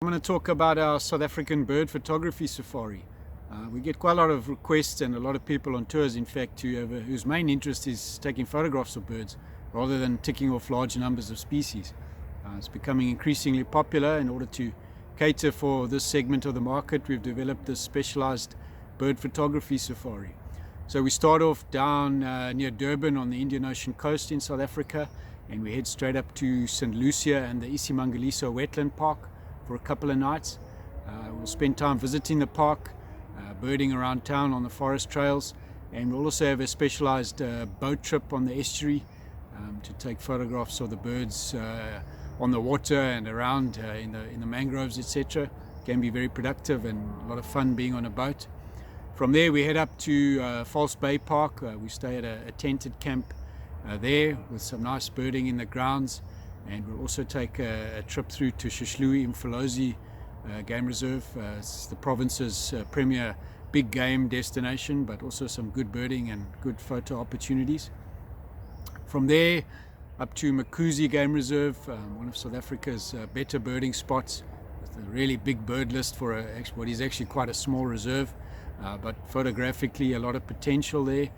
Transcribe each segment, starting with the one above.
I'm going to talk about our South African bird photography safari. We get quite a lot of requests and a lot of people on tours, in fact, whose main interest is taking photographs of birds rather than ticking off large numbers of species. It's becoming increasingly popular. In order to cater for this segment of the market, we've developed this specialized bird photography safari. So we start off down near Durban on the Indian Ocean coast in South Africa, and we head straight up to St. Lucia and the isiMangaliso Wetland Park for a couple of nights. We'll spend time visiting the park, birding around town on the forest trails, and we'll also have a specialized boat trip on the estuary to take photographs of the birds on the water and around in the mangroves, etc. Can be very productive and a lot of fun being on a boat. From there we head up to False Bay Park. We stay at a tented camp there with some nice birding in the grounds, and we'll also take a trip through to Shihlui Mfolozi Game Reserve. It's the province's premier big game destination, but also some good birding and good photo opportunities. From there up to Makuzi Game Reserve, one of South Africa's better birding spots, with a really big bird list for what is actually quite a small reserve, but photographically a lot of potential there.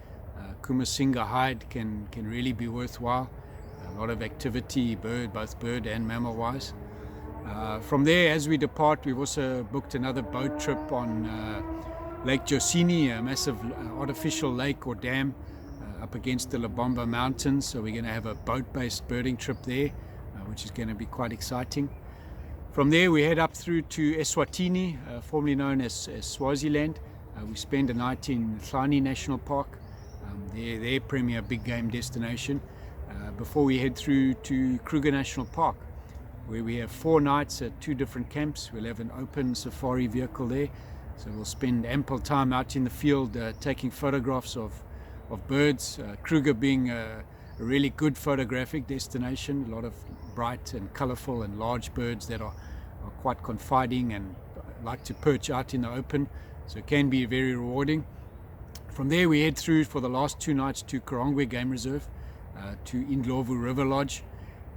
Kumasinga hide can really be worthwhile. A lot of activity, both bird and mammal wise. From there, as we depart, we've also booked another boat trip on Lake Josini, a massive artificial lake or dam up against the Lubombo Mountains. So we're going to have a boat-based birding trip there, which is going to be quite exciting. From there, we head up through to eSwatini, formerly known as Swaziland. We spend a night in Tlani National Park, their premier big game destination, before we head through to Kruger National Park, where we have 4 nights at 2 different camps. We'll have an open safari vehicle there, so we'll spend ample time out in the field taking photographs of birds. Kruger being a really good photographic destination, a lot of bright and colorful and large birds that are quite confiding and like to perch out in the open, so it can be very rewarding. From there we head through for the last 2 nights to Karongwe Game Reserve, to Indlovu River Lodge,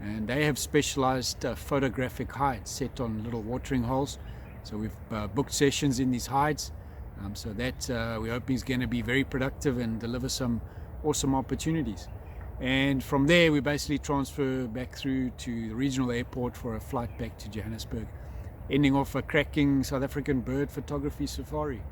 and they have specialized photographic hides set on little watering holes. So we've booked sessions in these hides, so that we're hoping is going to be very productive and deliver some awesome opportunities. And from there we basically transfer back through to the regional airport for a flight back to Johannesburg, ending off a cracking South African bird photography safari.